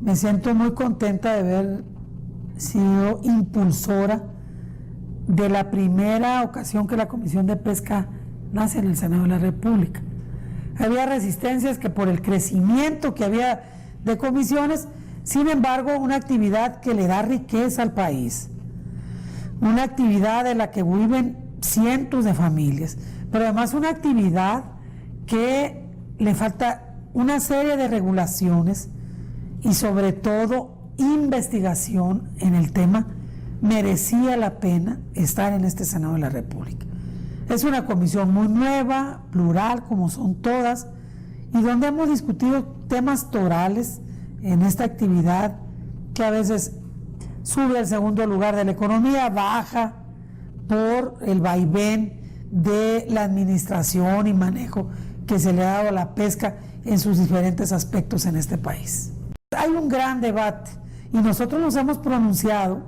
Me siento muy contenta de haber sido impulsora de la primera ocasión que la Comisión de Pesca nace en el Senado de la República. Había resistencias que por el crecimiento que había de comisiones, sin embargo, una actividad que le da riqueza al país, una actividad de la que viven cientos de familias, pero además una actividad que le falta una serie de regulaciones y sobre todo investigación en el tema. Merecía la pena estar en este Senado de la República. Es una comisión muy nueva, plural, como son todas, y donde hemos discutido temas torales en esta actividad que a veces sube al segundo lugar de la economía, baja por el vaivén de la administración y manejo que se le ha dado a la pesca en sus diferentes aspectos en este país. Hay un gran debate y nosotros nos hemos pronunciado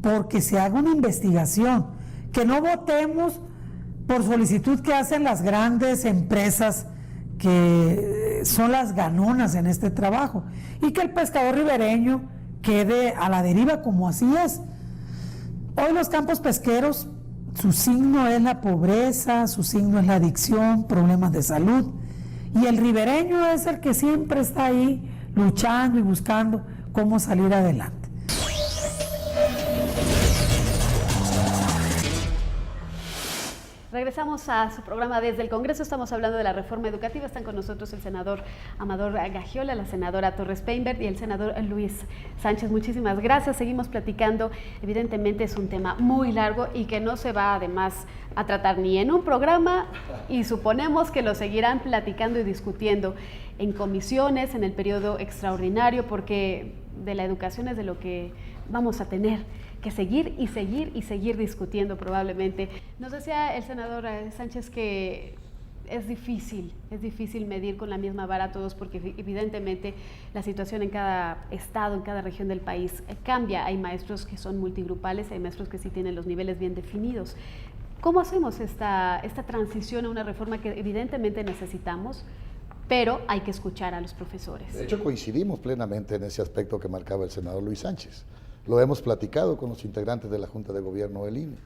porque se haga una investigación, que no votemos por solicitud que hacen las grandes empresas que son las ganonas en este trabajo, y que el pescador ribereño quede a la deriva como así es. Hoy los campos pesqueros, su signo es la pobreza, su signo es la adicción, problemas de salud, y el ribereño es el que siempre está ahí luchando y buscando cómo salir adelante. Regresamos a su programa desde el Congreso. Estamos hablando de la reforma educativa. Están con nosotros el senador Amador Gagiola, la senadora Torres Peinbert y el senador Luis Sánchez. Muchísimas gracias. Seguimos platicando. Evidentemente es un tema muy largo y que no se va además a tratar ni en un programa, y suponemos que lo seguirán platicando y discutiendo en comisiones, en el periodo extraordinario, porque de la educación es de lo que vamos a tener que seguir y seguir y seguir discutiendo probablemente. Nos decía el senador Sánchez que es difícil medir con la misma vara a todos, porque evidentemente la situación en cada estado, en cada región del país cambia. Hay maestros que son multigrupales, hay maestros que sí tienen los niveles bien definidos. ¿Cómo hacemos esta transición a una reforma que evidentemente necesitamos, pero hay que escuchar a los profesores? De hecho, coincidimos plenamente en ese aspecto que marcaba el senador Luis Sánchez. Lo hemos platicado con los integrantes de la Junta de Gobierno del INE.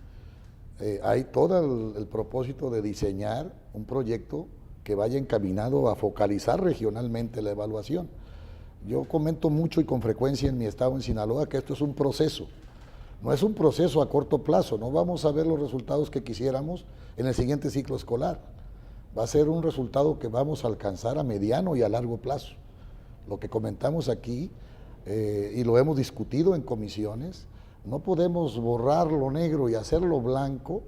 Hay todo el propósito de diseñar un proyecto que vaya encaminado a focalizar regionalmente la evaluación. Yo comento mucho y con frecuencia en mi estado, en Sinaloa, que esto es un proceso. No es un proceso a corto plazo, no vamos a ver los resultados que quisiéramos en el siguiente ciclo escolar. Va a ser un resultado que vamos a alcanzar a mediano y a largo plazo. Lo que comentamos aquí, y lo hemos discutido en comisiones, no podemos borrar lo negro y hacerlo blanco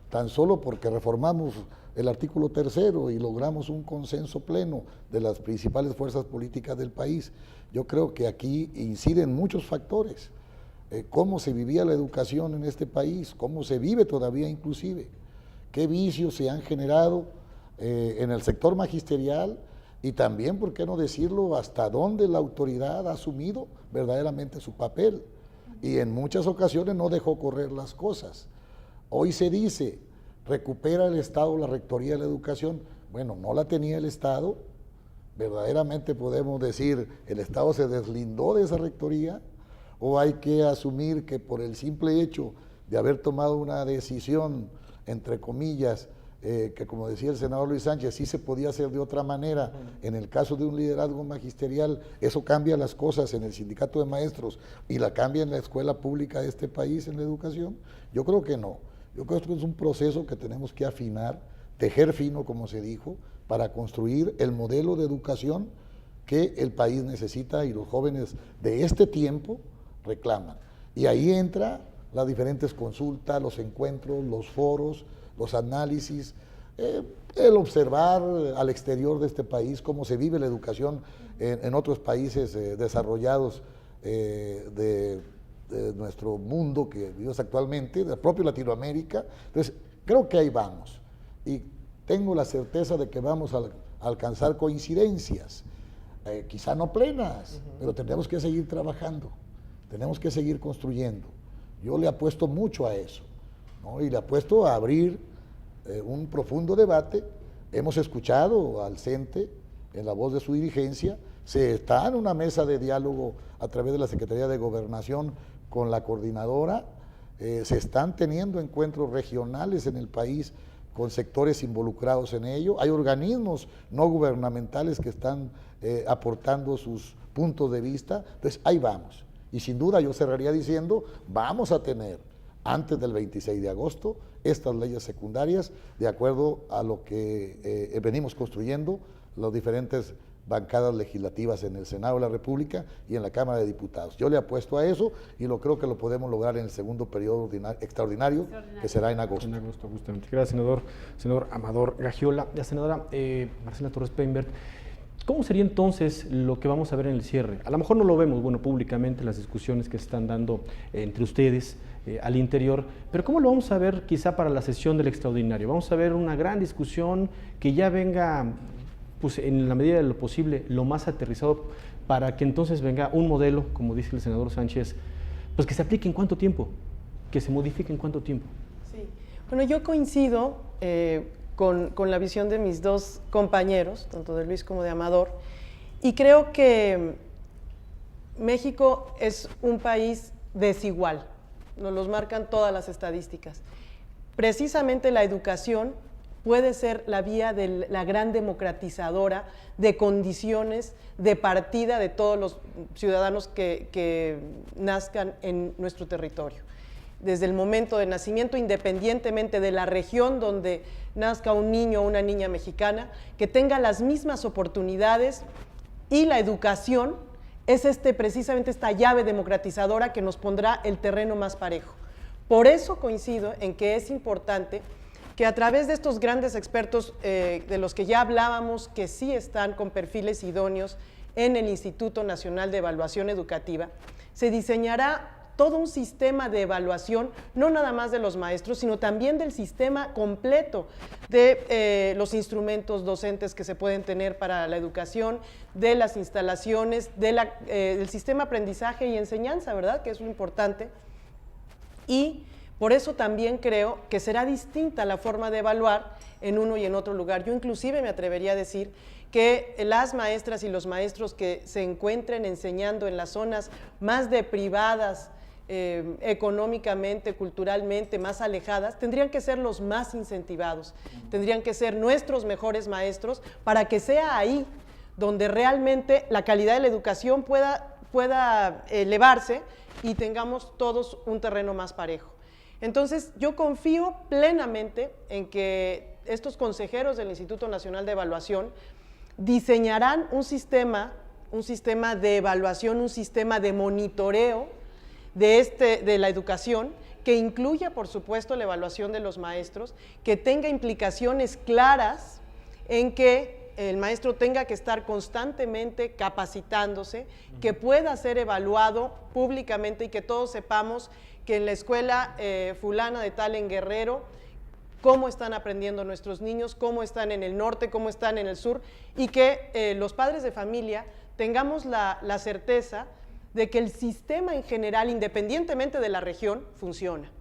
tan solo porque reformamos el artículo 3º y logramos un consenso pleno de las principales fuerzas políticas del país. Yo creo que aquí inciden muchos factores. Cómo se vivía la educación en este país, cómo se vive todavía inclusive, qué vicios se han generado en el sector magisterial, y también, ¿por qué no decirlo?, hasta dónde la autoridad ha asumido verdaderamente su papel, y en muchas ocasiones no dejó correr las cosas. Hoy se dice, recupera el Estado la Rectoría de la Educación. Bueno, no la tenía el Estado, verdaderamente podemos decir, el Estado se deslindó de esa Rectoría, o hay que asumir que por el simple hecho de haber tomado una decisión, entre comillas, que como decía el senador Luis Sánchez, sí se podía hacer de otra manera, en el caso de un liderazgo magisterial, eso cambia las cosas en el sindicato de maestros y la cambia en la escuela pública de este país, en la educación. Yo creo que no. Yo creo que es un proceso que tenemos que afinar, tejer fino, como se dijo, para construir el modelo de educación que el país necesita y los jóvenes de este tiempo reclaman. Y ahí entra las diferentes consultas, los encuentros, los foros, los análisis, el observar al exterior de este país cómo se vive la educación en otros países desarrollados de nuestro mundo que vivimos actualmente, de propio Latinoamérica. Entonces, creo que ahí vamos. Y tengo la certeza de que vamos a alcanzar coincidencias, quizá no plenas, pero tenemos que seguir trabajando, tenemos que seguir construyendo. Yo le apuesto mucho a eso, ¿no? Y le apuesto a abrir un profundo debate. Hemos escuchado al CENTE en la voz de su dirigencia Se está en una mesa de diálogo a través de la Secretaría de Gobernación con la coordinadora, se están teniendo encuentros regionales en el país con sectores involucrados en ello, hay organismos no gubernamentales que están aportando sus puntos de vista, entonces ahí vamos. Y sin duda yo cerraría diciendo, vamos a tener antes del 26 de agosto estas leyes secundarias de acuerdo a lo que venimos construyendo las diferentes bancadas legislativas en el Senado de la República y en la Cámara de Diputados. Yo le apuesto a eso y creo que lo podemos lograr en el segundo periodo extraordinario, que será en agosto. En agosto, justamente. Gracias, senador Amador Gagiola. La senadora Marcela Torres Peinbert, ¿cómo sería entonces lo que vamos a ver en el cierre? A lo mejor no lo vemos, públicamente, las discusiones que se están dando entre ustedes al interior, pero ¿cómo lo vamos a ver quizá para la sesión del extraordinario? Vamos a ver una gran discusión que ya venga, pues en la medida de lo posible, lo más aterrizado para que entonces venga un modelo, como dice el senador Sánchez, pues que se aplique en cuánto tiempo, que se modifique en cuánto tiempo. Sí, bueno, yo coincido con la visión de mis dos compañeros, tanto de Luis como de Amador, y creo que México es un país desigual, nos los marcan todas las estadísticas. Precisamente la educación puede ser la vía de la gran democratizadora de condiciones de partida de todos los ciudadanos que nazcan en nuestro territorio. Desde el momento de nacimiento, independientemente de la región donde nazca un niño o una niña mexicana, que tenga las mismas oportunidades, y la educación es precisamente esta llave democratizadora que nos pondrá el terreno más parejo. Por eso coincido en que es importante que a través de estos grandes expertos de los que ya hablábamos, que sí están con perfiles idóneos en el Instituto Nacional de Evaluación Educativa, se diseñará todo un sistema de evaluación, no nada más de los maestros, sino también del sistema completo de los instrumentos docentes que se pueden tener para la educación, de las instalaciones, del sistema aprendizaje y enseñanza, ¿verdad? Que es lo importante. Y por eso también creo que será distinta la forma de evaluar en uno y en otro lugar. Yo inclusive me atrevería a decir que las maestras y los maestros que se encuentren enseñando en las zonas más deprivadas, económicamente, culturalmente, más alejadas, tendrían que ser los más incentivados, tendrían que ser nuestros mejores maestros para que sea ahí donde realmente la calidad de la educación pueda elevarse y tengamos todos un terreno más parejo. Entonces, yo confío plenamente en que estos consejeros del Instituto Nacional de Evaluación diseñarán un sistema de evaluación, un sistema de monitoreo de la educación que incluya, por supuesto, la evaluación de los maestros, que tenga implicaciones claras en que el maestro tenga que estar constantemente capacitándose, que pueda ser evaluado públicamente y que todos sepamos que en la escuela fulana de tal en Guerrero, cómo están aprendiendo nuestros niños, cómo están en el norte, cómo están en el sur, y que los padres de familia tengamos la certeza de que el sistema en general, independientemente de la región, funciona.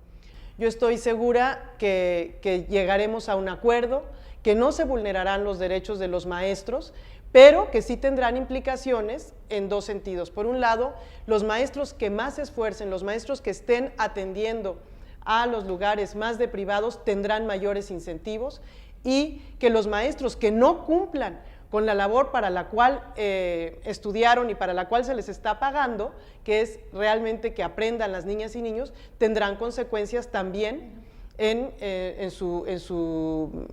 Yo estoy segura que llegaremos a un acuerdo, que no se vulnerarán los derechos de los maestros, pero que sí tendrán implicaciones en dos sentidos. Por un lado, los maestros que más se esfuercen, los maestros que estén atendiendo a los lugares más deprivados tendrán mayores incentivos, y que los maestros que no cumplan con la labor para la cual estudiaron y para la cual se les está pagando, que es realmente que aprendan las niñas y niños, tendrán consecuencias también en su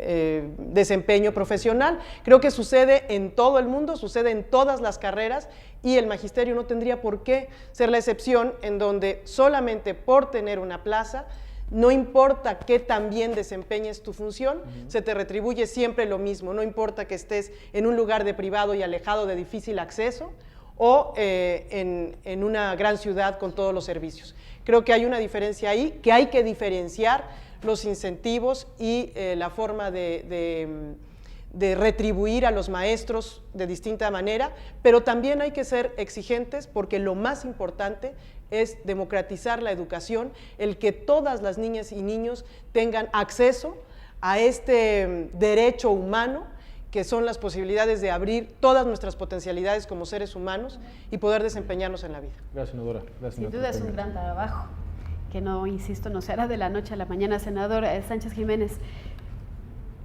desempeño profesional. Creo que sucede en todo el mundo, sucede en todas las carreras, y el magisterio no tendría por qué ser la excepción, en donde solamente por tener una plaza, no importa qué tan bien desempeñes tu función, se te retribuye siempre lo mismo, no importa que estés en un lugar de privado y alejado de difícil acceso, o en una gran ciudad con todos los servicios. Creo que hay una diferencia ahí, que hay que diferenciar los incentivos y la forma de retribuir a los maestros de distinta manera, pero también hay que ser exigentes, porque lo más importante es democratizar la educación, el que todas las niñas y niños tengan acceso a este derecho humano que son las posibilidades de abrir todas nuestras potencialidades como seres humanos y poder desempeñarnos en la vida. Gracias, senadora. Gracias, Sin senadora duda es un Torres-Peinbert. gran trabajo, que no, insisto, no se hará de la noche a la mañana. Senador Sánchez Jiménez,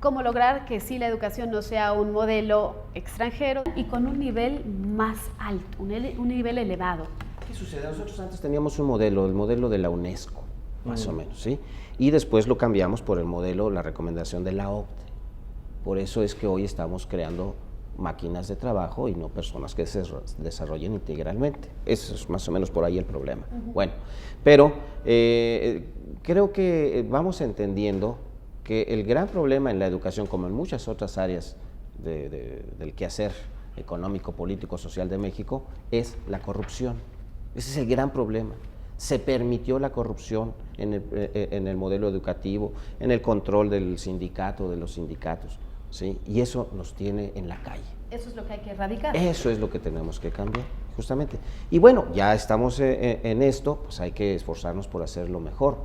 ¿cómo lograr que sí la educación no sea un modelo extranjero y con un nivel más alto, un nivel elevado? ¿Qué sucede? Nosotros antes teníamos un modelo, el modelo de la UNESCO, más o menos, ¿sí? Y después lo cambiamos por el modelo, la recomendación de la OCDE. Por eso es que hoy estamos creando máquinas de trabajo y no personas que se desarrollen integralmente. Eso es más o menos por ahí el problema. Bueno, pero creo que vamos entendiendo que el gran problema en la educación, como en muchas otras áreas del quehacer económico, político, social de México, es la corrupción. Ese es el gran problema. Se permitió la corrupción en el modelo educativo, en el control del sindicato, de los sindicatos, ¿sí? Y eso nos tiene en la calle. Eso es lo que hay que erradicar. Eso es lo que tenemos que cambiar, justamente. Y bueno, ya estamos en esto, pues hay que esforzarnos por hacerlo mejor.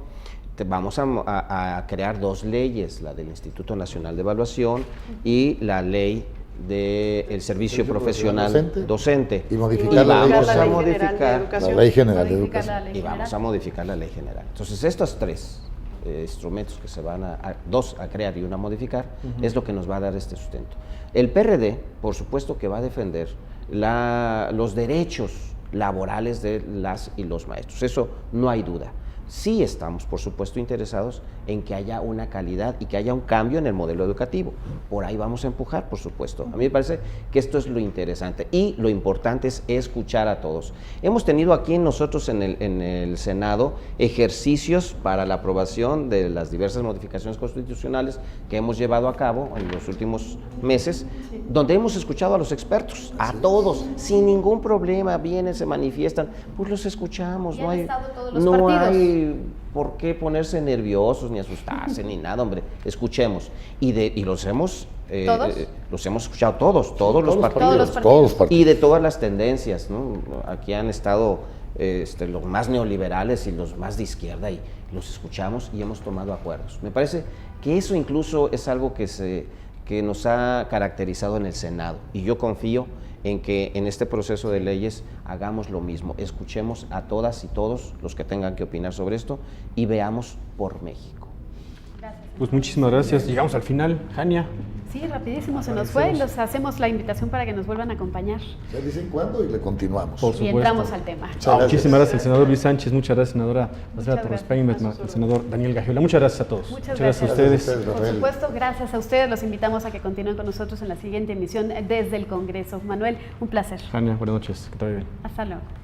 Vamos a crear dos leyes, la del Instituto Nacional de Evaluación y la ley del servicio profesional docente. Y modificar la ley vamos a general. modificar La ley general de Modificar la educación. ley y vamos general. a modificar la ley general. Entonces, estos tres instrumentos que se van dos a crear y una a modificar, es lo que nos va a dar este sustento. El PRD, por supuesto que va a defender los derechos laborales de las y los maestros, eso no hay duda. Sí estamos, por supuesto, interesados en que haya una calidad y que haya un cambio en el modelo educativo. Por ahí vamos a empujar, por supuesto. A mí me parece que esto es lo interesante y lo importante es escuchar a todos. Hemos tenido aquí nosotros en el Senado ejercicios para la aprobación de las diversas modificaciones constitucionales que hemos llevado a cabo en los últimos meses, donde hemos escuchado a los expertos, a todos, sin ningún problema, vienen, se manifiestan, pues los escuchamos. Y No han hay, estado todos los no partidos. hay por qué ponerse nerviosos ni asustarse ni nada, hombre. Escuchemos. Y los hemos escuchado todos los Todos los partidos. Todos los partidos. Y de todas las tendencias, ¿no? Aquí han estado los más neoliberales y los más de izquierda y los escuchamos y hemos tomado acuerdos. Me parece que eso incluso es algo que nos ha caracterizado en el Senado y yo confío en que en este proceso de leyes hagamos lo mismo, escuchemos a todas y todos los que tengan que opinar sobre esto y veamos por México. Pues muchísimas gracias. Llegamos al final. Jania. Sí, rapidísimo se nos fue. Les hacemos la invitación para que nos vuelvan a acompañar. Ya dicen cuándo y le continuamos. Por Y supuesto. entramos al tema. Muchísimas gracias al senador Luis Sánchez, muchas gracias, senadora Marcela gracias. Torres-Peinbert, al senador Daniel Gagiola. Muchas gracias a todos. Muchas gracias a gracias. ustedes. Gracias a Por Rafael. supuesto, gracias a ustedes. Los invitamos a que continúen con nosotros en la siguiente emisión desde el Congreso. Manuel, un placer. Jania, buenas noches. Que te vaya bien. Hasta luego.